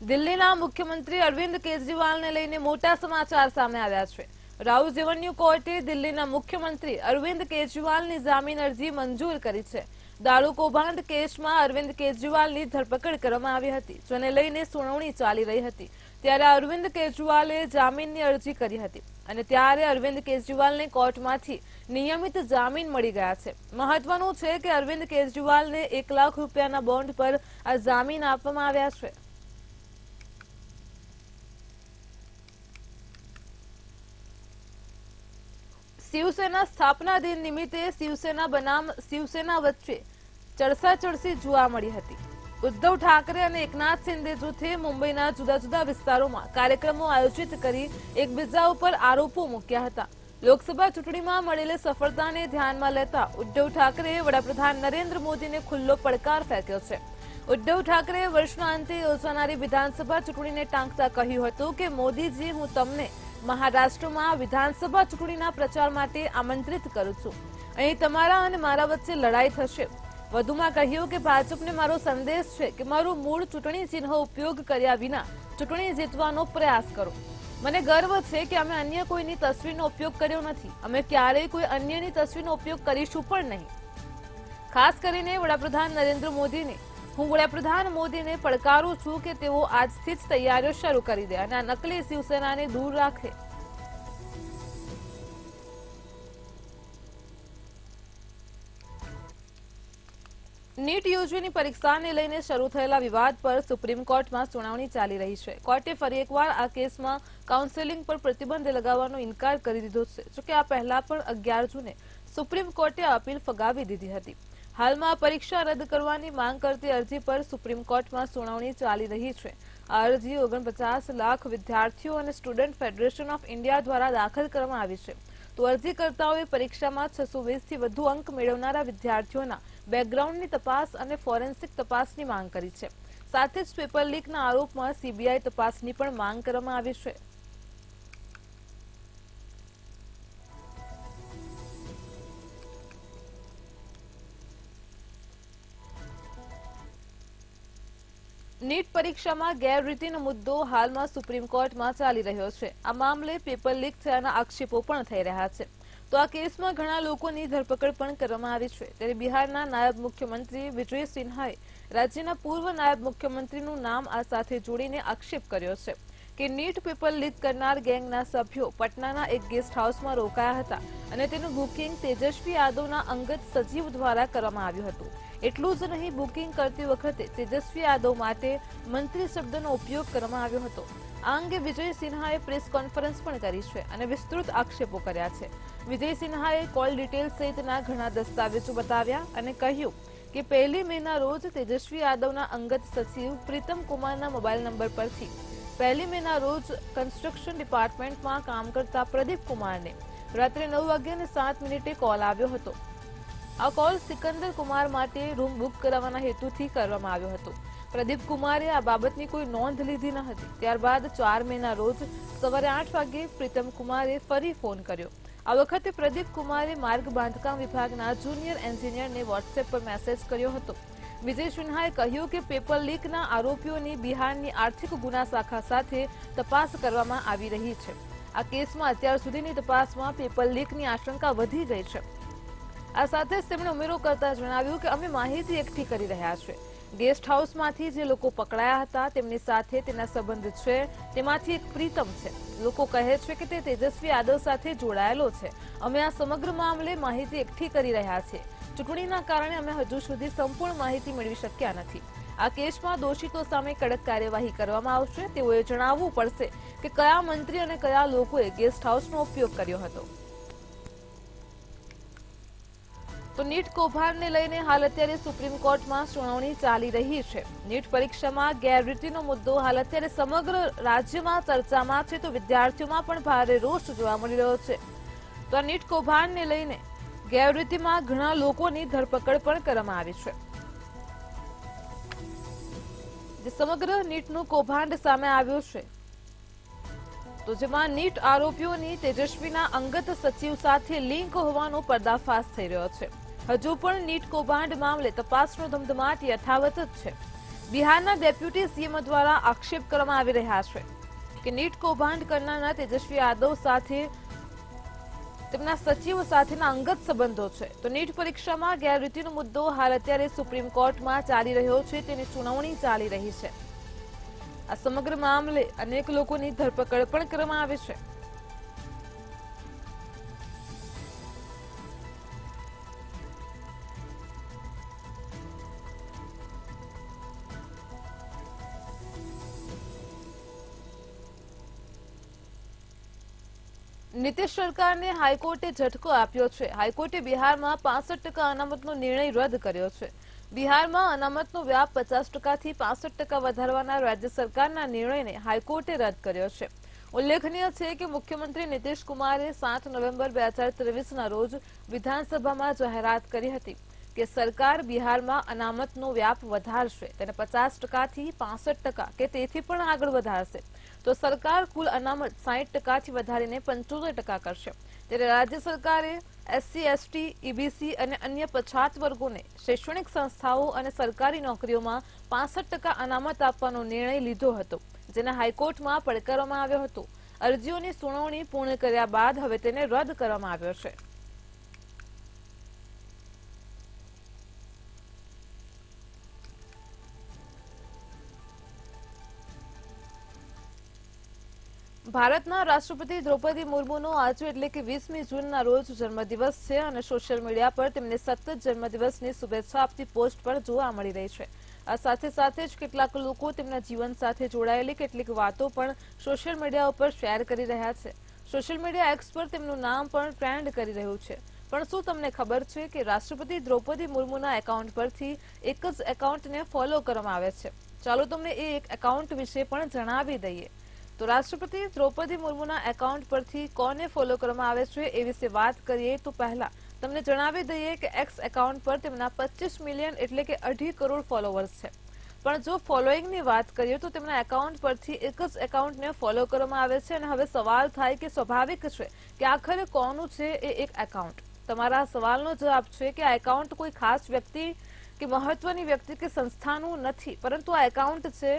દિલ્હીના મુખ્યમંત્રી અરવિંદ કેજરીવાલને લઈને મોટા સમાચાર સામે આવ્યા છે। રાઉઝ એવન્યુ કોર્ટે દિલ્હીના મુખ્યમંત્રી અરવિંદ કેજરીવાલની જામીન અરજી મંજૂર કરી છે। દારૂ કૌભાંડ કેસમાં અરવિંદ કેજરીવાલની ધરપકડ કરવામાં આવી હતી, જેને લઈને સુનાવણી ચાલી રહી હતી। ત્યારે અરવિંદ કેજરીવાલે જામીનની અરજી કરી હતી અને ત્યારે અરવિંદ કેજરીવાલને કોર્ટમાંથી નિયમિત જામીન મળી ગયા છે। મહત્વનું છે કે અરવિંદ કેજરીવાલને 1 લાખ રૂપિયાના બોન્ડ પર આ જામીન આપવામાં આવ્યા છે। શિવસેના સ્થાપના દિન નિમિત્તે શિવસેના બનામ શિવસેના વચ્ચે ચર્ચાચર્ચી જોવા મળી હતી। ઉદ્ધવ ઠાકરે અને એકનાથ શિંદે જૂથે મુંબઈના જુદા જુદા વિસ્તારોમાં કાર્યક્રમો આયોજિત કરી એકબીજા ઉપર આરોપો મૂક્યા હતા। લોકસભા ચૂંટણીમાં મળેલી સફળતાને ધ્યાનમાં લેતા ઉદ્ધવ ઠાકરેએ વડાપ્રધાન નરેન્દ્ર મોદીને ખુલ્લો પડકાર ફેંક્યો છે। ઉદ્ધવ ઠાકરેએ વર્ષના અંતે યોજાનારી વિધાનસભા ચૂંટણીને ટાંકતા કહ્યું હતું કે મોદીજી, હું તમને મહારાષ્ટ્રમાં વિધાનસભા ચૂંટણીના પ્રચાર માટે આમંત્રિત કરું છું। અહીં તમારા અને મારા વચ્ચે લડાઈ થશે। વધુમાં કહ્યું કે ભાજપને મારો સંદેશ છે કે મારું મૂળ ચૂંટણી ચિહ્ન ઉપયોગ કર્યા વિના ચૂંટણી જીતવાનો પ્રયાસ કરો। મને ગર્વ છે કે અમે અન્ય કોઈની તસવીરનો ઉપયોગ કર્યો નથી। અમે ક્યારેય કોઈ અન્યની તસવીરનો ઉપયોગ કરીશું પણ નહીં। ખાસ કરીને વડાપ્રધાન નરેન્દ્ર મોદીને હું વડાપ્રધાન મોદીને પડકારું છું કે તેઓ આજથી જ તૈયારીઓ શરૂ કરી દે અને આ નકલી શિવસેનાને દૂર રાખે। નીટ યુજીની પરીક્ષાને લઈને શરૂ થયેલા વિવાદ પર સુપ્રીમ કોર્ટમાં સુનાવણી ચાલી રહી છે। કોર્ટે ફરી એકવાર આ કેસમાં કાઉન્સેલિંગ પર પ્રતિબંધ લગાવવાનો ઇનકાર કરી દીધો છે। જોકે આ પહેલા પણ 11 જૂને સુપ્રીમ કોર્ટે અપીલ ફગાવી દીધી હતી। હાલમાં પરીક્ષા રદ કરવાની માંગ કરતી અરજી પર સુપ્રીમ કોર્ટમાં સુનાવણી ચાલી રહી છે। આ અરજી 49 લાખ વિદ્યાર્થીઓ અને સ્ટુડન્ટ ફેડરેશન ઓફ ઇન્ડિયા દ્વારા દાખલ કરવામાં આવી છે। તો અરજીકર્તાઓએ પરીક્ષામાં 620થી વધુ અંક મેળવનારા વિદ્યાર્થીઓના બેકગ્રાઉન્ડની તપાસ અને ફોરેન્સિક તપાસની માંગ કરી છે। સાથે જ પેપર લીકના આરોપમાં સીબીઆઈ તપાસની પણ માંગ કરવામાં આવી છે। નીટ પરીક્ષામાં ગેરરીતિનો મુદ્દો હાલમાં સુપ્રીમ કોર્ટમાં ચાલી રહ્યો છે। આ મામલે પેપર લીક થયાના આક્ષેપો પણ થઈ રહ્યા છે। તો આ કેસમાં ઘણા લોકોની ધરપકડ પણ કરવામાં આવી છે। ત્યારે બિહારના નાયબ મુખ્યમંત્રી વિજય સિન્હાએ રાજ્યના પૂર્વ નાયબ મુખ્યમંત્રીનું નામ આ સાથે જોડીને આક્ષેપ કર્યો છે કે નીટ પેપર લીક કરનાર ગેંગના સભ્યો પટનાના એક ગેસ્ટ હાઉસમાં રોકાયા હતા અને તેનું બુકિંગ તેજસ્વી યાદવના અંગત સચિવ દ્વારા કરવામાં આવ્યું હતું। એટલું જ નહીં, બુકિંગ કરતી વખતે તેજસ્વી યાદવ માટે મંત્રી શબ્દનો ઉપયોગ કરવામાં આવ્યો હતો। આ અંગે વિજય સિન્હાએ પ્રેસ કોન્ફરન્સ પણ કરી છે અને વિસ્તૃત આક્ષેપો કર્યા છે। વિજય સિન્હાએ કોલ ડિટેલ સહિતના ઘણા દસ્તાવેજો બતાવ્યા અને કહ્યું કે 1 મેના રોજ તેજસ્વી યાદવના અંગત સચિવ પ્રીતમ કુમારના મોબાઈલ નંબર પરથી 1 મેના રોજ કન્સ્ટ્રક્શન ડિપાર્ટમેન્ટમાં કામ કરતા પ્રદીપ કુમારને રાત્રે 9:07 કોલ આવ્યો હતો। આ કોલ સિકંદર કુમાર માટે રૂમ બુક કરાવવાના હેતુથી કરવામાં આવ્યો હતો। પ્રદીપ કુમારે આ બાબતની કોઈ નોંધ લીધી ન હતી। ત્યારબાદ 4 મેના રોજ સવારે 8 વાગે પ્રીતમ કુમારે ફરી ફોન કર્યો। આ વખતે પ્રદીપ કુમારે માર્ગ બાંધકામ વિભાગના જુનિયર એન્જિનિયરને વોટ્સએપ પર મેસેજ કર્યો હતો। વિજય સિન્હાએ કહ્યું કે પેપર લીકના આરોપીઓની બિહારની આર્થિક ગુના શાખા સાથે તપાસ કરવામાં આવી રહી છે। આ કેસમાં અત્યાર સુધીની તપાસમાં પેપર લીકની આશંકા વધી ગઈ છે। આ સાથે જ તેમણે ઉમેરો કરતા જણાવ્યું કે અમે માહિતી એકઠી કરી રહ્યા છીએ। ગેસ્ટ હાઉસમાંથી જે લોકો પકડાયા હતા તેમની સાથે તેના સંબંધ છે। તેમાંથી એક પ્રીતમ છે। લોકો કહે છે કે તે તેજસ્વી યાદવ સાથે જોડાયેલો છે। અમે આ સમગ્ર મામલે માહિતી એકઠી કરી રહ્યા છીએ। ચૂંટણીના કારણે અમે હજુ સુધી સંપૂર્ણ માહિતી મેળવી શક્યા નથી। આ કેસમાં દોષિતો સામે કડક કાર્યવાહી કરવામાં આવશે। તેઓએ જણાવવું પડશે કે કયા મંત્રી અને કયા લોકોએ ગેસ્ટ હાઉસનો ઉપયોગ કર્યો હતો। તો નીટ કૌભાંડને લઈને હાલ અત્યારે સુપ્રીમ કોર્ટમાં સુનાવણી ચાલી રહી છે। નીટ પરીક્ષામાં ગેરરીતિનો મુદ્દો હાલ અત્યારે સમગ્ર રાજ્યમાં ચર્ચામાં છે, તો વિદ્યાર્થીઓમાં પણ ભારે રોષ જોવા મળી રહ્યો છે। તો આ નીટ કૌભાંડને લઈને ગેરરીતિમાં ઘણા લોકોની ધરપકડ પણ કરવામાં આવી છે। જે સમગ્ર નીટનું કૌભાંડ સામે આવ્યું છે, તો જેમાં નીટ આરોપીઓની તેજસ્વીના અંગત સચિવ સાથે લિંક હોવાનો પર્દાફાશ થઈ રહ્યો છે। હજુ પણ નીટ કૌભાંડ મામલે તપાસનો ધમધમાટ યથાવત જ છે। બિહારના ડેપ્યુટી સીએમ દ્વારા આક્ષેપ કરવામાં આવી રહ્યા છે કે નીટ કૌભાંડ કરનારના તેજસ્વી યાદવ સાથે તેમના સચિવ સાથેના અંગત સંબંધો છે. તો નીટ પરીક્ષામાં ગેરરીતિનો મુદ્દો હાલ અત્યારે સુપ્રીમ કોર્ટમાં ચાલી રહ્યો છે, તેની સુનાવણી ચાલી રહી છે. આ સમગ્ર મામલે અનેક લોકોની ધરપકડ પણ કરવામાં આવી છે. નીતિશ સરકારને હાઈકોર્ટે ઝટકો આપ્યો છે. હાઈકોર્ટે બિહારમાં 65% અનામતનો નિર્ણય રદ કર્યો છે. બિહારમાં અનામતનો વ્યાપ 50%થી 65% વધારવાના રાજ્ય સરકારના નિર્ણયને હાઈકોર્ટે રદ કર્યો છે. ઉલ્લેખનીય છે કે મુખ્યમંત્રી નીતિશ કુમારે 7 નવેમ્બર 2023ના રોજ વિધાનસભામાં જાહેરાત કરી હતી કે સરકાર બિહારમાં અનામતનો વ્યાપ વધારશે, તેને 50%થી 65% કે તેથી પણ આગળ વધારશે. તો સરકાર કુલ અનામત 60%થી વધારીને 75% કરશે. ત્યારે રાજ્ય સરકારે એસસી, એસટી, ઈબીસી અને અન્ય પછાત વર્ગોને શૈક્ષણિક સંસ્થાઓ અને સરકારી નોકરીઓમાં 65% અનામત આપવાનો નિર્ણય લીધો હતો, જેને હાઈકોર્ટમાં પડકારવામાં આવ્યો હતો. અરજીઓની સુનાવણી પૂર્ણ કર્યા બાદ હવે તેને રદ કરવામાં આવ્યો છે. ભારતના રાષ્ટ્રપતિ દ્રૌપદી મુર્મુનો આજે એટલે કે 20મી જૂનના રોજ જન્મદિવસ છે અને સોશિયલ મીડિયા પર તેમને સતત જન્મદિવસની શુભેચ્છા આપતી પોસ્ટ પણ જોવા મળી રહી છે. આ સાથે સાથે જ કેટલાક લોકો તેમના જીવન સાથે જોડાયેલી કેટલીક વાતો પણ સોશિયલ મીડિયા ઉપર શેર કરી રહ્યા છે. સોશિયલ મીડિયા એક્સ પર તેમનું નામ પણ ટ્રેન્ડ કરી રહ્યું છે. પણ શું તમને ખબર છે કે રાષ્ટ્રપતિ દ્રૌપદી મુર્મુના એકાઉન્ટ પરથી એક જ એકાઉન્ટને ફોલો કરવામાં આવે છે? ચાલો તમને એ એક એકાઉન્ટ વિશે પણ જણાવી દઈએ. તો રાષ્ટ્રપતિ દ્રૌપદી મુર્મુના એકાઉન્ટ પરથી કોને ફોલો કરવામાં આવે છે એ વિશે વાત કરીએ તો પહેલા તમને જણાવી દઈએ કે એક્સ એકાઉન્ટ પર તેમના 25 મિલિયન એટલે કે 2.5 કરોડ ફોલોવર્સ છે. પણ જો ફોલોઈંગની વાત કરીએ તો તેમના એકાઉન્ટ પરથી એક જ એકાઉન્ટને ફોલો કરવામાં આવે છે અને હવે સવાલ થાય કે સ્વાભાવિક છે કે આખરે કોનું છે એ એક એકાઉન્ટ. તમારા સવાલનો જવાબ છે કે આ એકાઉન્ટ કોઈ ખાસ વ્યક્તિ કે મહત્વની વ્યક્તિ કે સંસ્થાનું નથી, પરંતુ આ એકાઉન્ટ છે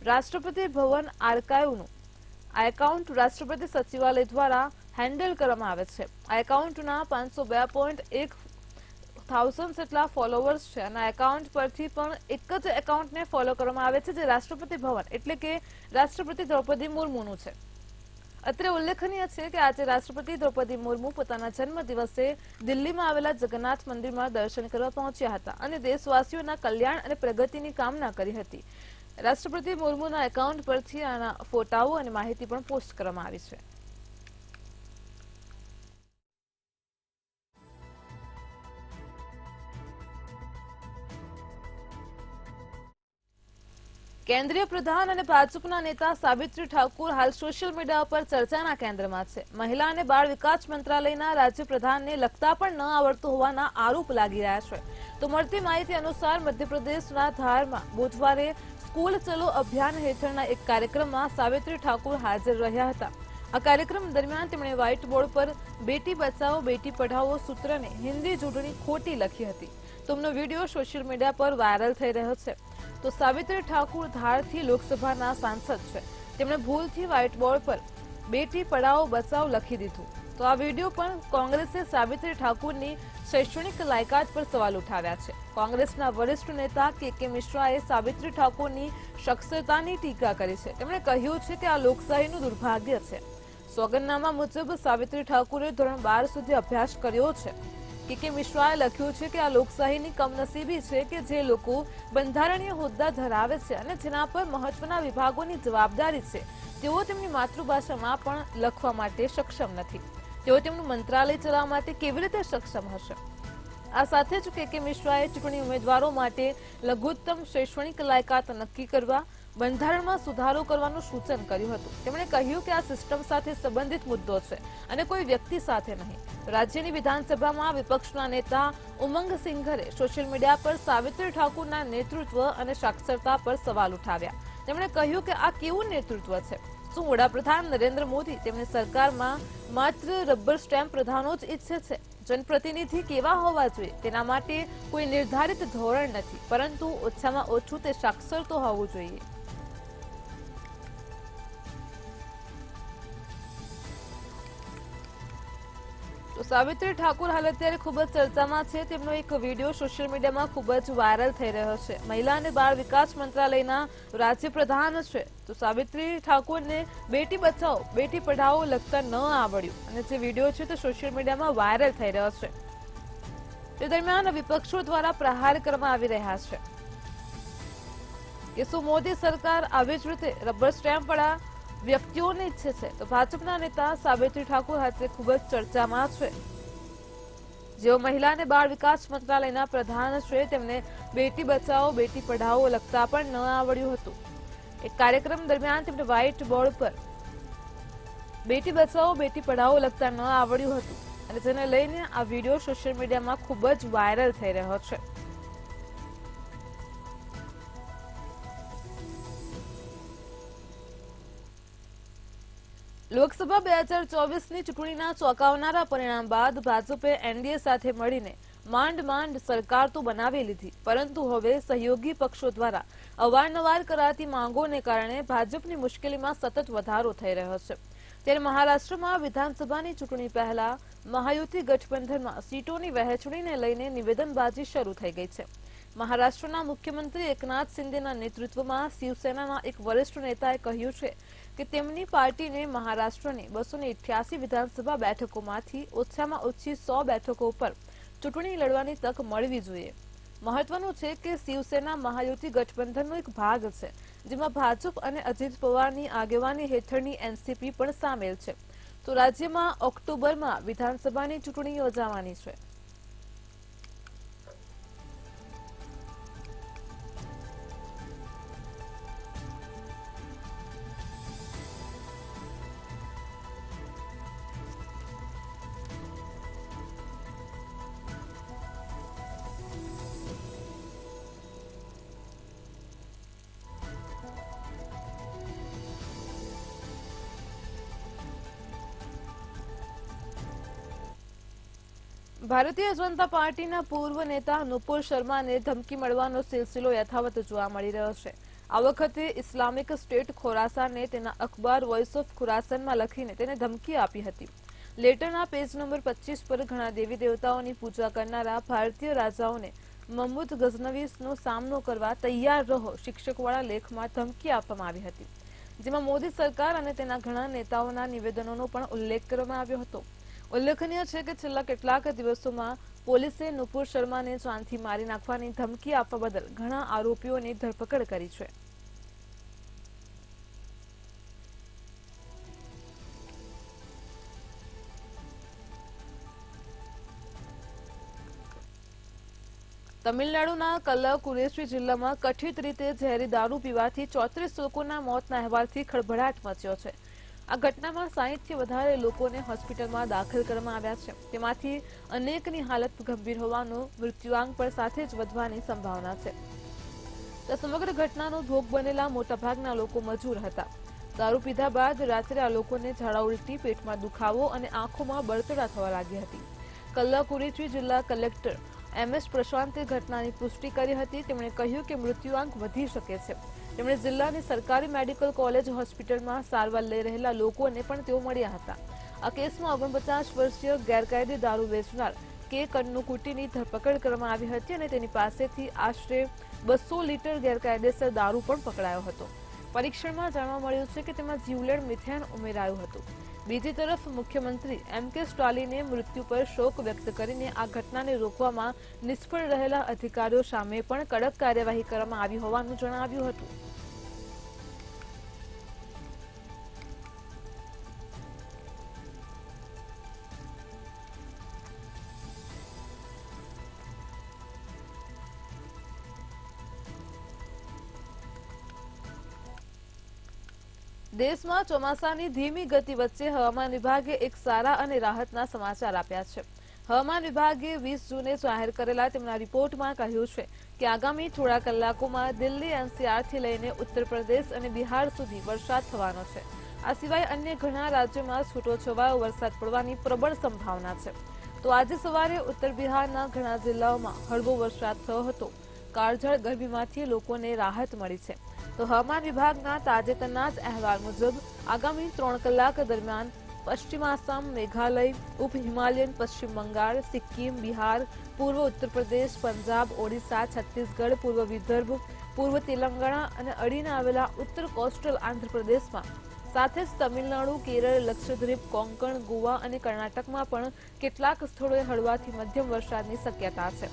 રાષ્ટ્રપતિ ભવન આર્કાઇવનું. આ એકાઉન્ટ રાષ્ટ્રપતિ સચિવાલય દ્વારા હેન્ડલ કરવામાં આવે છે. આ એકાઉન્ટના 502.1 જેટલા ફોલોવર્સ છે અને આ એકાઉન્ટ પરથી પણ એક જ એકાઉન્ટને ફોલો કરવામાં આવે છે જે રાષ્ટ્રપતિ ભવન એટલે કે રાષ્ટ્રપતિ દ્રૌપદી મુર્મુનું છે. અત્રે ઉલ્લેખનીય છે કે આજે રાષ્ટ્રપતિ દ્રૌપદી મુર્મુ પોતાના જન્મદિવસે દિલ્હીમાં આવેલા જગન્નાથ મંદિરમાં દર્શન કરવા પહોંચ્યા હતા અને દેશવાસીઓના કલ્યાણ અને પ્રગતિની કામના કરી હતી. રાષ્ટ્રપતિ મુર્મુના એકાઉન્ટ પરથી આના ફોટાઓ અને માહિતી પણ પોસ્ટ કરવામાં આવી છે. કેન્દ્રીય પ્રધાન અને ભાજપના નેતા સાવિત્રી ઠાકુર હાલ સોશિયલ મીડિયા પર ચર્ચાના કેન્દ્રમાં છે. મહિલા અને બાળ વિકાસ મંત્રાલયના રાજ્ય પ્રધાનને લખતા પણ ન આવડતું હોવાના આરોપ લાગી રહ્યા છે. તો મળતી માહિતી અનુસાર મધ્યપ્રદેશના ધારમાં બુધવારે સ્કૂલ ચલો અભિયાન હેઠળના એક કાર્યક્રમમાં સાવિત્રી ઠાકુર હાજર રહ્યા હતા. આ કાર્યક્રમ દરમિયાન તેમણે વ્હાઇટ બોર્ડ પર બેટી બચાવો બેટી પઢાઓ સૂત્રને હિન્દી જોડણી ખોટી લખી હતી. તેમનો વિડીયો સોશિયલ મીડિયા પર વાયરલ થઈ રહ્યો છે. તો સાવિત્રી ઠાકુર ધારથી લોકસભાના સાંસદ છે. તેમણે ભૂલથી વ્હાઇટ બોર્ડ પર બેટી પઢાઓ બચાવો લખી દીધું. તો આ વિડીયો પણ કોંગ્રેસે સાવિત્રી ઠાકુરની શૈક્ષણિક લાયકાત પર સવાલ ઉઠાવ્યા છે. કોંગ્રેસના વરિષ્ઠ નેતા કે મિશ્રાએ સાવિત્રી ઠાકુરની શખ્સિયતની ટીકા કરી છે. તેમણે કહ્યું છે કે આ લોકશાહીનું દુર્ભાગ્ય છે. સોગંદનામા મુજબ સાવિત્રી ઠાકુરે ધોરણ 12 સુધી અભ્યાસ કર્યો છે. કે મિશ્રાએ લખ્યું છે કે આ લોકશાહીની કમનસીબી છે કે જે લોકો બંધારણીય હોદ્દા ધરાવે છે અને જેના પર મહત્વના વિભાગોની જવાબદારી છે તેઓ તેમની માતૃભાષામાં પણ લખવા માટે સક્ષમ નથી. તેઓ તેમનું મંત્રાલય ચલાવવા માટે કેવી રીતે સક્ષમ હશે? આ સાથે જ કે મિશ્રાએ ચૂંટણી ઉમેદવારો માટે લઘુત્તમ શૈક્ષણિક લાયકાત નક્કી કરવા બંધારણમાં સુધારો કરવાનું સૂચન કર્યું હતું. તેમણે કહ્યું કે આ સિસ્ટમ સાથે સંબંધિત મુદ્દો છે અને કોઈ વ્યક્તિ સાથે નહીં. રાજ્યની વિધાનસભામાં વિપક્ષના નેતા ઉમંગ સિંઘરે સોશિયલ મીડિયા પર સાવિત્રી ઠાકુરના નેતૃત્વ અને સાક્ષરતા પર સવાલ ઉઠાવ્યા. તેમણે કહ્યું કે આ કેવું નેતૃત્વ છે? શું વડાપ્રધાન નરેન્દ્ર મોદી તેમની સરકારમાં માત્ર રબર સ્ટેમ્પ પ્રધાનો જ ઈચ્છે છે? જનપ્રતિનિધિ કેવા હોવા જોઈએ તેના માટે કોઈ નિર્ધારિત ધોરણ નથી, પરંતુ ઓછામાં ઓછું તે સાક્ષર તો હોવું જોઈએ. તો સાવિત્રી ઠાકુર હાલ અત્યારે ખૂબ જ ચર્ચામાં છે. તેમનો એક વિડીયો સોશિયલ મીડિયામાં ખૂબ જ વાયરલ થઈ રહ્યો છે. મહિલા અને બાળ વિકાસ મંત્રાલયના રાજ્ય પ્રધાન છે. તો સાવિત્રી ઠાકુરને બેટી બચાવો બેટી પઢાઓ લખતા ન આવડ્યું અને જે વિડીયો છે તે સોશિયલ મીડિયામાં વાયરલ થઈ રહ્યો છે. તે દરમિયાન વિપક્ષો દ્વારા પ્રહાર કરવામાં આવી રહ્યા છે કે શું મોદી સરકાર આવી જ રીતે રબર સ્ટેમ્પ વાળા વ્યક્તિઓને ઈચ્છે છે? તો ભાજપના નેતા સાવિત્રી ઠાકુર હાથે ખૂબ જ ચર્ચામાં છે. જેઓ મહિલા અને બાળ વિકાસ મંત્રાલયના પ્રધાન છે, તેમને બેટી બચાવો બેટી પઢાઓ લખતા પણ ન આવડ્યું હતું. એક કાર્યક્રમ દરમિયાન તેમને વ્હાઇટ બોર્ડ પર બેટી બચાવો બેટી પઢાઓ લખતા ન આવડ્યું હતું અને જેને લઈને આ વિડીયો સોશિયલ મીડિયામાં ખૂબ જ વાયરલ થઈ રહ્યો છે. લોકસભા 2024ની ચૂંટણીના ચોંકાવનારા પરિણામ બાદ ભાજપે એનડીએ સાથે મળીને માંડ સરકાર તો બનાવી લીધી, પરંતુ હવે સહયોગી પક્ષો દ્વારા અવારનવાર કરાતી માંગોને કારણે ભાજપની મુશ્કેલીમાં સતત વધારો થઈ રહ્યો છે. ત્યારે મહારાષ્ટ્રમાં વિધાનસભાની ચૂંટણી પહેલા મહાયુતિ ગઠબંધનમાં સીટોની વહેંચણીને લઈને નિવેદનબાજી શરૂ થઈ ગઈ છે. મહારાષ્ટ્રના મુખ્યમંત્રી એકનાથ શિંદેના નેતૃત્વમાં શિવસેનાના એક વરિષ્ઠ નેતાએ કહ્યું છે કે તેમની પાર્ટીને મહારાષ્ટ્રની 288 વિધાનસભા બેઠકોમાંથી ઓછામાં ઓછી 100 બેઠકો પર ચૂંટણી લડવાની તક મળવી જોઈએ. મહત્વનું છે કે શિવસેના મહાયુતિ ગઠબંધનનો એક ભાગ છે, જેમાં ભાજપ અને અજીત પવારની આગેવાની હેઠળની એનસીપી પણ સામેલ છે. તો રાજ્યમાં ઓક્ટોબરમાં વિધાનસભાની ચૂંટણી યોજાવાની છે. ભારતીય જનતા પાર્ટીના પૂર્વ નેતા નુપુર શર્માને ધમકી મળવાનો સિલસિલો યથાવત જોવા મળી રહ્યો છે. આ વખતે ઇસ્લામિક સ્ટેટ ખોરાસાને તેના અખબાર વોઇસ ઓફ ખુરાસાનમાં લખીને તેને ધમકી આપી હતી. લેટરના પેજ નંબર 25 પર ઘણા દેવી દેવતાઓની પૂજા કરનારા ભારતીય રાજાઓને મહમૂદ ગઝનવીનો સામનો કરવા તૈયાર રહો શીર્ષકવાળા લેખમાં ધમકી આપવામાં આવી હતી, જેમાં મોદી સરકાર અને તેના ઘણા નેતાઓના નિવેદનોનો પણ ઉલ્લેખ કરવામાં આવ્યો હતો. ઉલ્લેખનીય છે કે છેલ્લા કેટલાક દિવસોમાં પોલીસે નુપુર શર્માને જાનથી મારી નાખવાની ધમકી આપવા બદલ ઘણા આરોપીઓની ધરપકડ કરી છે. તમિલનાડુના કલ્લાકુરેશી જિલ્લામાં કથિત રીતે ઝેરી દારૂ પીવાથી 34 લોકોના મોતના અહેવાલથી ખળભળાટ મચ્યો છે. આ ઘટનામાં 60થી વધારે લોકોને હોસ્પિટલમાં દાખલ કરવામાં આવ્યા છે. તેમાંથી અનેકની હાલત ગંભીર હોવાનું મૃત્યુઆંક પણ સાથે જ વધવાની સંભાવના છે. સમગ્ર ઘટનાનો ભોગ બનેલા મોટાભાગના લોકો મજૂર હતા. દારૂ પીધા બાદ રાત્રે આ લોકોને ઝાડા ઉલટી, પેટમાં દુખાવો અને આંખોમાં બળતરા થવા લાગી હતી. કલ્લાકુરેશી જિલ્લા કલેક્ટર MS પ્રશાંતે ઘટનાની પુષ્ટિ કરી હતી. તેમણે કહ્યું કે મૃત્યુઆંક વધી શકે છે. તેમણે જિલ્લાની સરકારી મેડિકલ કોલેજ હોસ્પિટલમાં સારવાર લઈ રહેલા લોકોને પણ તેઓ મળ્યા હતા. આ કેસમાં 49 વર્ષીય ગેરકાયદે દારૂ વેચનાર કે કન્નુકુટીની ધરપકડ કરવામાં આવી હતી અને તેની પાસેથી આશરે 200 લીટર ગેરકાયદેસર દારૂ પણ પકડાયો હતો. પરીક્ષણમાં જાણવા મળ્યું છે કે તેમાં જીવલેણ મિથેન ઉમેરાયું હતું. બીજી તરફ મુખ્યમંત્રી MK સ્ટાલિને મૃત્યુ પર શોક વ્યક્ત કરીને આ ઘટનાને રોકવામાં નિષ્ફળ રહેલા અધિકારીઓ સામે પણ કડક કાર્યવાહી કરવામાં આવી હોવાનું જણાવ્યું હતું. દેશમાં ચોમાસાની ધીમી ગતિ વચ્ચે હવામાન વિભાગે એક સારા અને રાહતના સમાચાર આપ્યા છે. હવામાન વિભાગે 20 જૂને જાહેર કરેલા તેમના રિપોર્ટમાં કહ્યું છે કે આગામી થોડા કલાકોમાં દિલ્હી, NCRથી લઈને ઉત્તર પ્રદેશ અને બિહાર સુધી વરસાદ થવાનો છે. આ સિવાય અન્ય ઘણા રાજ્યોમાં છૂટોછવાયો વરસાદ પડવાની પ્રબળ સંભાવના છે. તો આજે સવારે ઉત્તર બિહારના ઘણા જિલ્લાઓમાં હળવો વરસાદ થયો હતો. કાળઝાળ ગરમીમાંથી લોકોને રાહત મળી છે. તો હવામાન વિભાગના તાજેતરના જ અહેવાલ મુજબ આગામી 3 કલાક દરમિયાન પશ્ચિમ આસામ, મેઘાલય, ઉપ હિમાલયન પશ્ચિમ બંગાળ, સિક્કિમ, બિહાર, પૂર્વ ઉત્તર પ્રદેશ, પંજાબ, ઓડિશા, છત્તીસગઢ, પૂર્વ વિદર્ભ, પૂર્વ તેલંગાણા અને અડીને આવેલા ઉત્તર કોસ્ટલ આંધ્રપ્રદેશમાં સાથે જ તમિલનાડુ, કેરળ, લક્ષદ્વીપ, કોંકણ, ગોવા અને કર્ણાટકમાં પણ કેટલાક સ્થળોએ હળવાથી મધ્યમ વરસાદની શક્યતા છે.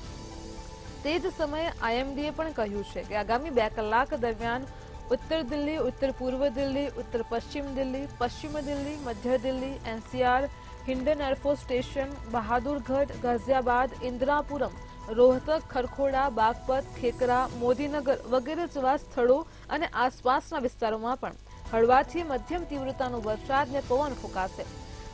તે જ સમયે આઈએમડીએ પણ કહ્યું છે કે આગામી 2 કલાક દરમિયાન ઉત્તર દિલ્હી, ઉત્તર પૂર્વ દિલ્હી, ઉત્તર પશ્ચિમ દિલ્હી, પશ્ચિમ દિલ્હી, મધ્ય Delhi, NCR, Hindon air force station, Bahadurgarh, Ghaziabad, Indirapuram, Rohtak, Kharkhoda, Baghpat, Khekra, Modinagar વગેરે જેવા સ્થળો અને આસપાસના વિસ્તારોમાં પણ હળવાથી મધ્યમ તીવ્રતાનો વરસાદ ને પવન ફૂંકાશે.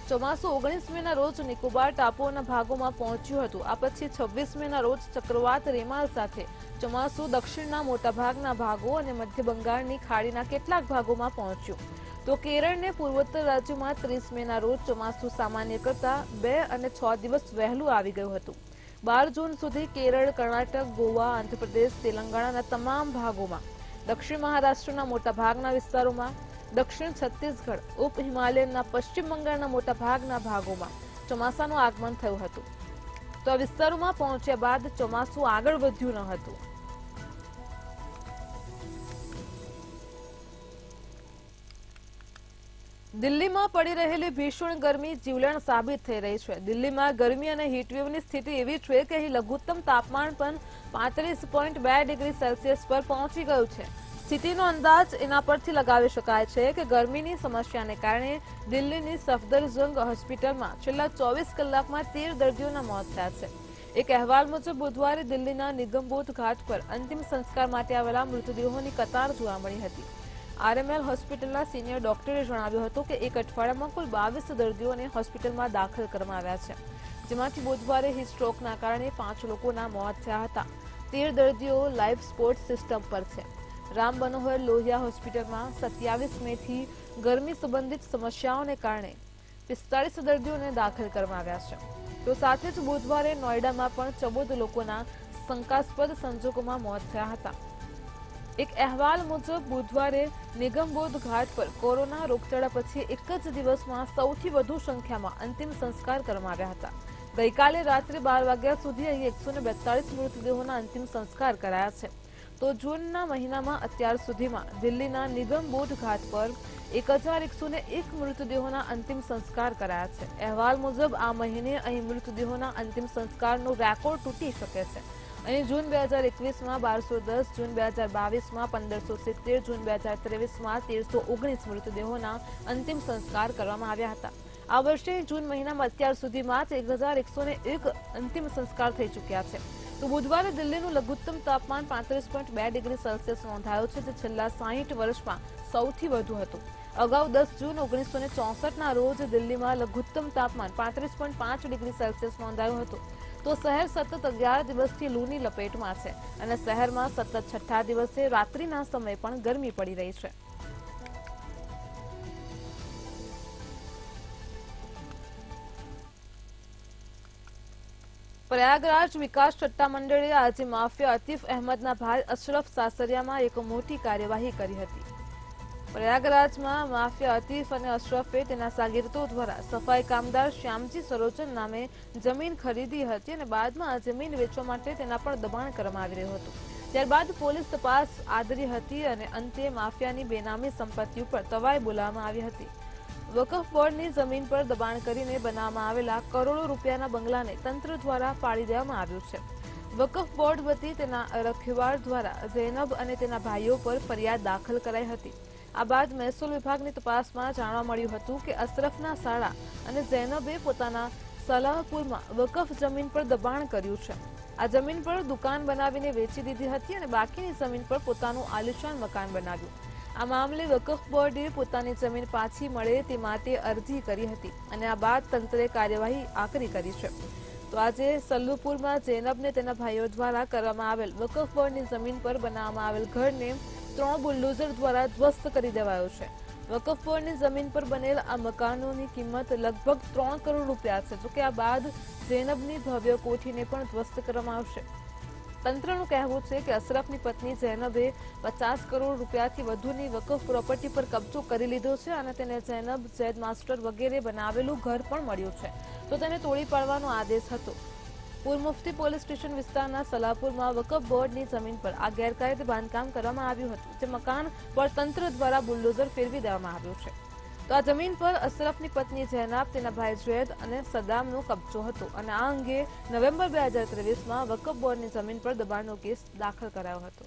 ચોમાસું 19 મેના રોજ નિકોબાર ટાપુઓના ભાગોમાં પહોંચ્યું હતું. આ પછી 26 મેના રોજ ચક્રવાત રેમાલ સાથે ચોમાસું દક્ષિણના મોટાભાગના ભાગો અને મધ્ય બંગાળની ખાડીના કેટલાક ભાગોમાં પહોંચ્યું. તો કેરળને પૂર્વોત્તર રાજ્યોમાં 30 મેના રોજ ચોમાસું સામાન્ય કરતા 2 અને 6 દિવસ વહેલું આવી ગયું હતું. 12 જૂન સુધી કેરળ, કર્ણાટક, ગોવા, આંધ્રપ્રદેશ, તેલંગાણાના તમામ ભાગોમાં, દક્ષિણ મહારાષ્ટ્રના મોટાભાગના વિસ્તારોમાં, દક્ષિણ છત્તીસગઢ, ઉપ હિમાલયના પશ્ચિમ બંગાળના મોટાભાગના ભાગોમાં ચોમાસાનું આગમન થયું હતું. તો આ વિસ્તારોમાં પહોંચ્યા બાદ ચોમાસું આગળ વધ્યું ન હતું. દિલ્હીમાં પડી રહેલી ભીષણ ગરમી જીવલેણ સાબિત થઈ રહી છે. દિલ્હીમાં ગરમી અને હીટવેવની સ્થિતિ એવી છે કે અહીં લઘુત્તમ તાપમાન પણ 35.2 ડિગ્રી સેલ્સિયસ પર પહોંચી ગયું છે. સ્થિતિનો અંદાજ એના પરથી લગાવી શકાય છે કે ગરમીની સમસ્યાને કારણે દિલ્હીની સફદરજંગ હોસ્પિટલમાં છેલ્લા 24 કલાકમાં 13 દર્દીઓના મોત થયા છે. એક અહેવાલ મુજબ બુધવારે દિલ્હીના નિગમબોધ ઘાટ પર અંતિમ સંસ્કાર માટે આવેલા મૃતદેહોની કતાર જોવા મળી હતી. આરએમએલ હોસ્પિટલના સિનિયર ડોક્ટરે જણાવ્યું હતું કે એક અઠવાડિયામાં કુલ 22 દર્દીઓને હોસ્પિટલમાં દાખલ કરવામાં આવ્યા છે, જેમાંથી બુધવારે હીટ સ્ટ્રોકના કારણે 5 લોકોના મોત થયા હતા. 13 દર્દીઓ લાઈફ સપોર્ટ સિસ્ટમ પર છે. રામ મનોહર લોહિયા હોસ્પિટલમાં 27 મેથી ગરમી સંબંધિત સમસ્યાઓને કારણે 45 દર્દીઓને દાખલ કરવામાં આવ્યા છે. તો સાથે જ બુધવારે નોઈડામાં પણ 14 લોકોના શંકાસ્પદ સંજોગોમાં મોત થયા હતા. એક અહેવાલ મુજબ બુધવારે નિગમબોધ ઘાટ પર કોરોના રોગચાળા પછી એક જ દિવસમાં સૌથી વધુ સંખ્યામાં અંતિમ સંસ્કાર કરવામાં આવ્યા હતા. ગઈકાલે રાત્રે 12 વાગ્યા સુધી અહીં 142 મૃતદેહોના અંતિમ સંસ્કાર કરાયા છે. તો જૂનના મહિનામાં અત્યાર સુધીમાં દિલ્હીના નિગમબોધ ઘાટ પર 1101 મૃતદેહોના અંતિમ સંસ્કાર કરાયા છે. અહેવાલ મુજબ આ મહિને અહીં મૃતદેહોના અંતિમ સંસ્કારનો રેકોર્ડ તૂટી શકે છે. અહીં જૂન 2021માં 1210, જૂન 2022માં 1570, જૂન 2023માં 1319 મૃતદેહોના અંતિમ સંસ્કાર કરવામાં આવ્યા હતા. આ વર્ષે જૂન મહિનામાં અત્યાર સુધીમાં 1101 અંતિમ સંસ્કાર થઈ ચૂક્યા છે. તો બુધવારે દિલ્હીનું લઘુત્તમ તાપમાન 35.2 ડિગ્રી સેલ્સિયસ નોંધાયું છે, જે છેલ્લા 60 વર્ષમાં સૌથી વધુ હતું. અગાઉ 10 જૂન 1964ના રોજ દિલ્હીમાં લઘુત્તમ તાપમાન 35.5 ડિગ્રી સેલ્સિયસ નોંધાયું હતું. તો શહેર સતત 11 દિવસથી લૂની લપેટમાં છે અને શહેરમાં સતત 6થા દિવસે રાત્રિના સમયે પણ ગરમી પડી રહી છે. પ્રયાગરાજ વિકાસ સત્તામંડળે આજે માફિયા અતીફ અહેમદના ભાઈ અશરફ સાસરિયામાં એક મોટી કાર્યવાહી કરી હતી. પ્રયાગરાજમાં માફિયા અતીફ અને અશરફે તેના શાગીર્દો દ્વારા સફાઈ કામદાર શ્યામજી સરોજન નામે જમીન ખરીદી હતી અને બાદમાં આ જમીન વેચવા માટે તેના પર દબાણ કરવામાં આવી રહ્યું હતું. ત્યારબાદ પોલીસ તપાસ આદરી હતી અને અંતે માફિયાની બેનામી સંપત્તિ ઉપર તવાઈ બોલાવવામાં આવી હતી. વકફ બોર્ડની જમીન પર દબાણ કરીને બનાવવામાં આવેલા કરોડો રૂપિયાના બંગલાને તંત્ર દ્વારા પાડી દેવામાં આવ્યું છે. વકફ બોર્ડ વતી તેના રખેવાળ દ્વારા ઝૈનબ અને તેના ભાઈઓ પર ફરિયાદ દાખલ કરાઈ હતી. આ બાદ મહેસૂલ વિભાગની તપાસમાં જાણવા મળ્યું હતું કે અશરફના સાળા અને ઝૈનબે પોતાના સલાહપુરમાં વકફ જમીન પર દબાણ કર્યું છે. આ જમીન પર દુકાન બનાવીને વેચી દીધી હતી અને બાકીની જમીન પર પોતાનું આલિશાન મકાન બનાવ્યું. આ મામલે વકફ બોર્ડે પોતાની જમીન પાછી મળે તે માટે અરજી કરી હતી અને આ બાદ તંત્રે કાર્યવાહી આકરી કરી છે. તો આજે સલ્લુપુરમાં ઝૈનબને તેના ભાઈઓ દ્વારા કરવામાં આવેલ વકફ બોર્ડની જમીન પર બનાવવામાં આવેલ ઘરને 3 બુલડોઝર દ્વારા ધ્વસ્ત કરી દેવાયો છે. વકફ બોર્ડની જમીન પર બનેલ આ મકાનોની કિંમત લગભગ 3 કરોડ રૂપિયા છે. જોકે આ બાદ જૈનબની ભવ્ય કોઠીને પણ ધ્વસ્ત કરવામાં આવશે. તંત્રનું કહેવું છે કે અશરફની પત્ની જૈનબે 50 કરોડ રૂપિયાથી વધુની વકફ પ્રોપર્ટી પર કબજો કરી લીધો છે અને તેને જૈનબ, ઝેડ માસ્ટર વગેરે બનાવેલું ઘર પણ મળ્યું છે, તો તેને તોડી પાડવાનો આદેશ હતો. પૂર્વ મુફ્તી પોલીસ સ્ટેશન વિસ્તારના સલાપુરમાં વકફ બોર્ડની જમીન પર આ ગેરકાયદે બાંધકામ કરવામાં આવ્યું હતું, જે મકાન પર તંત્ર દ્વારા બુલડોઝર ફેરવી દેવામાં આવ્યું છે. તો આ જમીન પર અશરફની પત્ની જૈનબ, તેના ભાઈ ઝૈદ અને સદામનો કબજો હતો અને આ અંગે નવેમ્બર 2023માં વકફ બોર્ડની જમીન પર દબાણનો કેસ દાખલ કરાયો હતો.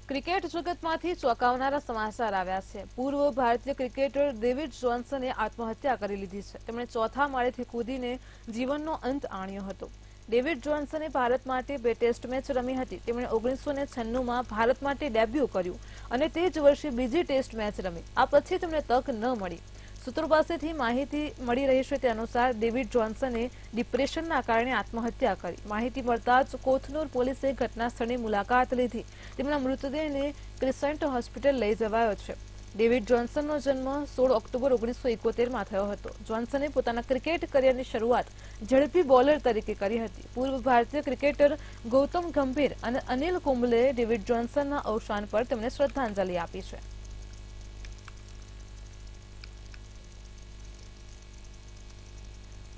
ક્રિકેટ જગતમાંથી ચોંકાવનારા સમાચાર આવ્યા છે. પૂર્વ ભારતીય ક્રિકેટર ડેવિડ જોન્સને આત્મહત્યા કરી લીધી છે. તેમણે ચોથા માળેથી કૂદીને જીવનનો અંત આણ્યો હતો. ડેવિડ જોન્સને ભારત માટે 2 ટેસ્ટ મેચ રમી હતી. તેમણે 1996માં ભારત માટે ડેબ્યુ કર્યું અને તે જ વર્ષે બીજી ટેસ્ટ મેચ રમી. આ પછી તેમને તક ન મળી. સૂત્રો પાસેથી માહિતી મળી રહી છે તે અનુસાર ડેવિડ જોન્સને ડિપ્રેશનના કારણે આત્મહત્યા કરી. માહિતી મળતા જ કોથનૂર પોલીસે ઘટના સ્થળની મુલાકાત લીધી. તેમના મૃતદેહને ક્રિસન્ટ હોસ્પિટલ લઈ જવાયો છે. ડેવિડ જોન્સનનો જન્મ 16 ઓક્ટોબર 1971માં થયો હતો. જોન્સને પોતાના ક્રિકેટ કરિયરની શરૂઆત ઝડપી બોલર તરીકે કરી હતી. પૂર્વ ભારતીય ક્રિકેટર ગૌતમ ગંભીર અને અનિલ કુંબલેએ ડેવિડ જોન્સનના અવસાન પર તેમને શ્રદ્ધાંજલિ આપી છે.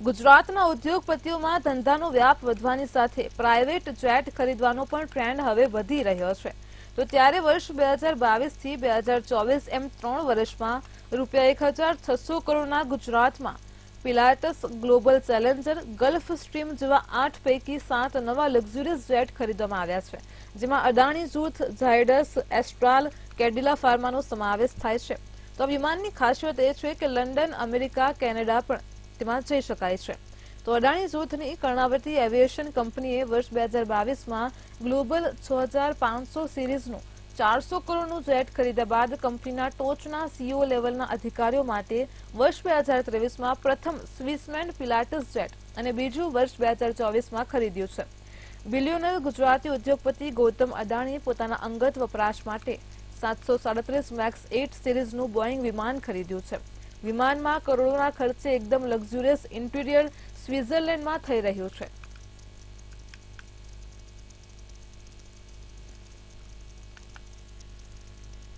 ગુજરાતના ઉદ્યોગપતિઓમાં ધંધાનો વ્યાપ વધવાની સાથે પ્રાઇવેટ જેટ ખરીદવાનો પણ ટ્રેન્ડ હવે વધી રહ્યો છે. તો ત્યારે વર્ષ 2022થી 2024 એમ 3 વર્ષમાં ₹1,600 કરોડના ગુજરાતમાં પિલાટસ, ગ્લોબલ ચેલેન્જર, ગલ્ફ સ્ટ્રીમ જેવા 8 પૈકી 7 નવા લક્ઝુરિયસ જેટ ખરીદવામાં આવ્યા છે, જેમાં અદાણી જૂથ, ઝાયડસ, એસ્ટ્રાલ, કેડિલા ફાર્માનો સમાવેશ થાય છે. તો વિમાનની ખાસિયત એ છે કે લંડન, અમેરિકા, કેનેડા પણ તેમાં જઈ શકાય છે. તો અદાણી જૂથની કર્ણાવતી એવિએશન કંપનીએ વર્ષ 2022માં ગ્લોબલ 6500 સિરીઝનું 400 કરોડનું જેટ ખરીદ્યા બાદ કંપનીના ટોચના સીઈઓ લેવલના અધિકારીઓ માટે વર્ષ 2023માં પ્રથમ સ્વિસમેન પિલાટસ જેટ અને બીજું વર્ષ 2024માં ખરીદ્યું છે. બિલિયોનર ગુજરાતી ઉદ્યોગપતિ ગૌતમ અદાણીએ પોતાના અંગત વપરાશ માટે 737 મેક્સ 8 સિરીઝનું બોઈંગ વિમાન ખરીદ્યું છે. વિમાનમાં કરોડોના ખર્ચે એકદમ લક્ઝુરિયસ ઇન્ટિરિયર સ્વિટ્ઝરલેન્ડમાં થઈ રહ્યું છે.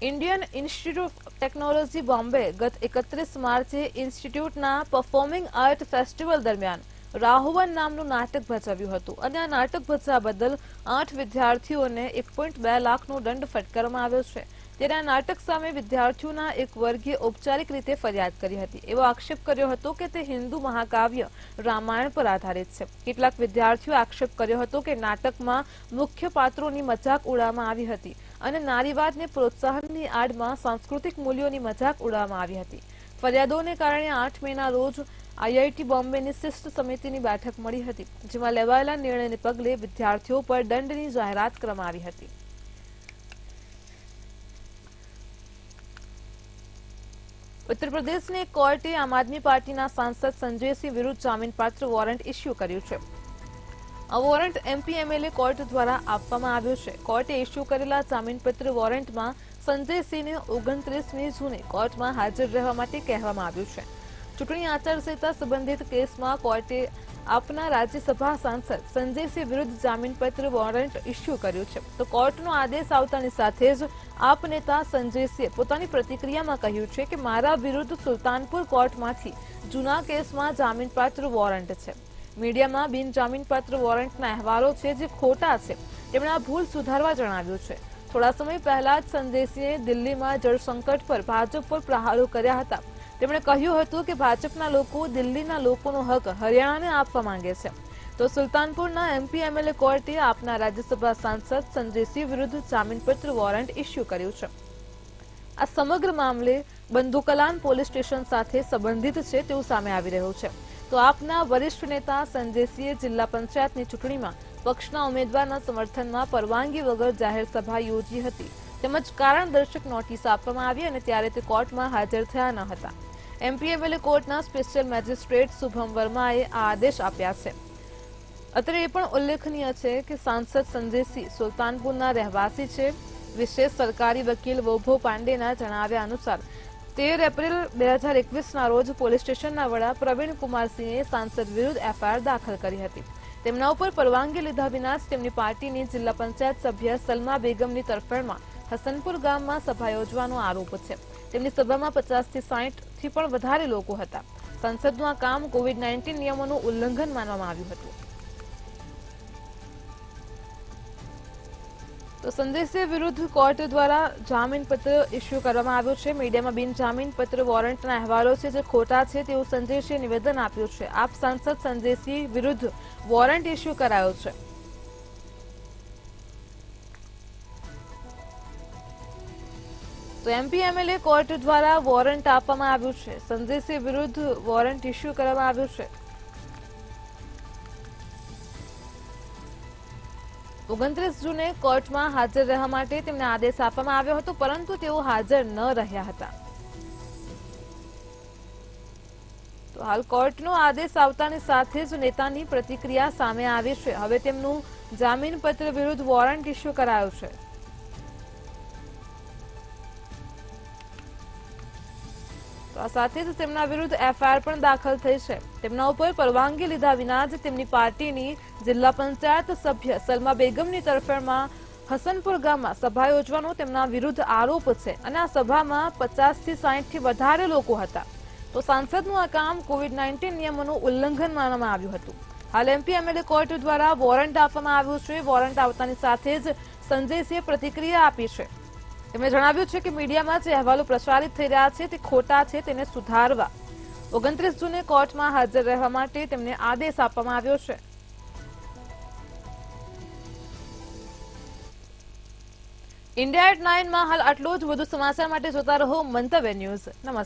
Indian institute of technology Bombay ગત 31 માર્ચે ઇન્સ્ટિટ્યૂટના પરફોર્મિંગ આર્ટ ફેસ્ટિવલ દરમિયાન રાહુવન નામનું નાટક ભજવ્યું હતું અને આ નાટક ભજવા બદલ 8 વિદ્યાર્થીઓને 1.2 લાખનો દંડ ફટકારવામાં આવ્યો છે. ત્યારે આ નાટક સામે વિદ્યાર્થીઓના એક વર્ગે ઔપચારિક રીતે ફરિયાદ કરી હતી. એવો આક્ષેપ કર્યો હતો કે તે હિન્દુ મહાકાવ્ય રામાયણ પર આધારિત છે. કેટલાક વિદ્યાર્થીઓએ આક્ષેપ કર્યો હતો કે નાટકમાં મુખ્ય પાત્રોની મજાક ઉડાવવામાં આવી હતી અને નારીવાદને પ્રોત્સાહનની આડમાં સાંસ્કૃતિક મૂલ્યોની મજાક ઉડાવવામાં આવી હતી. ફરિયાદોને કારણે 8 મેના રોજ આઈઆઈટી બોમ્બેની શિષ્ટ સમિતિની બેઠક મળી હતી, જેમાં લેવાયેલા નિર્ણયને પગલે વિદ્યાર્થીઓ પર દંડની જાહેરાત કરવામાં આવી હતી. ઉત્તર પ્રદેશની કોર્ટે આમ આદમી પાર્ટીના સાંસદ સંજયસિંહ વિરુદ્ધ જામીનપાત્ર વોરંટ ઇસ્યુ કર્યું છે. આ વોરંટ એમપીએમએલએ કોર્ટ દ્વારા આપવામાં આવ્યું છે. કોર્ટે ઇસ્યુ કરેલા જામીનપત્ર વોરંટમાં સંજયસિંહને 29મી જૂને કોર્ટમાં હાજર રહેવા માટે કહેવામાં આવ્યું છે. ચૂંટણી આચારસંહિતા સંબંધિત કેસમાં કોર્ટે આપના રાજ્યસભા સાંસદ સંજયસિંહ વિરુદ્ધ જામીનપત્ર વોરંટ ઇસ્યુ કર્યું છે. તો કોર્ટનો આદેશ આવતાની સાથે જ આપ નેતા સંજયસિંહે પોતાની પ્રતિક્રિયામાં કહ્યું છે કે મારા વિરુદ્ધ સુલતાનપુર કોર્ટમાંથી જૂના કેસમાં જામીનપાત્ર વોરંટ છે. મીડિયામાં બિનજામીનપાત્ર વોરંટના અહેવાલો છે જે ખોટા છે. તેમણે આ ભૂલ સુધારવા જણાવ્યું છે. થોડા સમય પહેલા જ સંજયસિંહે દિલ્હીમાં જળસંકટ પર ભાજપ પર પ્રહારો કર્યા હતા. તેમણે કહ્યું હતું કે ભાજપના લોકો દિલ્હીના લોકોનો હક હરિયાણાને આપવા માંગે છે. તો સુલતાનપુરના એમપીએમએલએ કોર્ટે આપના રાજ્યસભા સાંસદ સંજયસિંહ વિરુદ્ધ જામીનપત્ર વોરંટ ઇસ્યુ કર્યું છે. આ સમગ્ર મામલે બંધુકલાન પોલીસ સ્ટેશન સાથે સંબંધિત છે તેવું સામે આવી રહ્યું છે. તો આપના વરિષ્ઠ નેતા સંજયસિંહે જિલ્લા પંચાયતની ચૂંટણીમાં પક્ષના ઉમેદવારના સમર્થનમાં પરવાનગી વગર જાહેર સભા યોજી હતી, તેમજ કારણદર્શક નોટિસ આપવામાં આવી અને ત્યારે તે કોર્ટમાં હાજર થયા ન હતા. એમપીએમએલએ કોર્ટના સ્પેશિયલ મેજિસ્ટ્રેટ શુભમ વર્માએ આ આદેશ આપ્યા છે. અત્રે એ પણ ઉલ્લેખનીય છે કે સાંસદ સંજયસિંહ સુલતાનપુરના રહેવાસી છે. વિશેષ સરકારી વકીલ વૈભવ પાંડેના જણાવ્યા અનુસાર 13 એપ્રિલ 2021ના રોજ પોલીસ સ્ટેશનના વડા પ્રવીણ કુમારસિંહે સાંસદ વિરુદ્ધ એફઆઈઆર દાખલ કરી હતી. તેમના ઉપર પરવાનગી લીધા વિના જ તેમની પાર્ટીની જિલ્લા પંચાયત સભ્ય સલમા બેગમની તરફેણમાં હસનપુર ગામમાં સભા યોજવાનો આરોપ છે. તેમની સભામાં 50 થી 60 થી પણ વધારે લોકો હતા. સંસદનું આ કામ કોવિડ-19 નિયમોનું ઉલ્લંઘન માનવામાં આવ્યું હતું. તો સંજયસિંહ વિરુદ્ધ કોર્ટ દ્વારા જામીનપત્ર ઇસ્યુ કરવામાં આવ્યું છે. મીડિયામાં બિનજામીનપત્ર વોરંટના અહેવાલો છે જે ખોટા છે તેવું સંજયસિંહે નિવેદન આપ્યું છે. આપ સાંસદ સંજયસિંહ વિરુદ્ધ વોરંટ ઇસ્યુ કરાયો છે. તો એમપી એમએલએ કોર્ટ દ્વારા વોરંટ આપવામાં આવ્યું છે. સંજયસિંહ વિરુદ્ધ વોરંટ ઇસ્યુ કરવામાં આવ્યું છે. 29 જૂને કોર્ટમાં હાજર રહેવા માટે તેમને આદેશ આપવામાં આવ્યો હતો, પરંતુ તેઓ હાજર ન રહ્યા હતા. તો હાલ કોર્ટનો આદેશ આવતાની સાથે જ નેતાની પ્રતિક્રિયા સામે આવી છે. હવે તેમનું જામીનપત્ર વિરુદ્ધ વોરંટ ઇસ્યુ કરાયું છે. તો આ સાથે જ તેમના વિરુદ્ધ એફઆઈઆર પણ દાખલ થઈ છે. તેમના ઉપર પરવાનગી લીધા વિના જ તેમની પાર્ટીની જિલ્લા પંચાયત સભ્ય સલમા બેગમની તરફેણમાં હસનપુર ગામમાં સભા યોજવાનો તેમના વિરુદ્ધ આરોપ છે અને આ સભામાં 50 થી 60 થી વધારે લોકો હતા. તો સાંસદનું આ કામ કોવિડ-19 નિયમોનું ઉલ્લંઘન માનવામાં આવ્યું હતું. હાલ એમપી એમએલએ કોર્ટ દ્વારા વોરંટ આપવામાં આવ્યું છે. વોરંટ આવતાની સાથે જ સંજયસિંહે પ્રતિક્રિયા આપી છે. તેમણે જણાવ્યું છે કે મીડિયામાં જે અહેવાલો પ્રસારિત થઈ રહ્યા છે તે ખોટા છે, તેને સુધારવા 29 જૂને કોર્ટમાં હાજર રહેવા માટે તેમને આદેશ આપવામાં આવ્યો છે. ઇન્ડિયા એટ 9 માં હાલ આટલું જ. વધુ સમાચાર માટે જોતા રહો મંતવ્ય ન્યૂઝ. નમસ્કાર.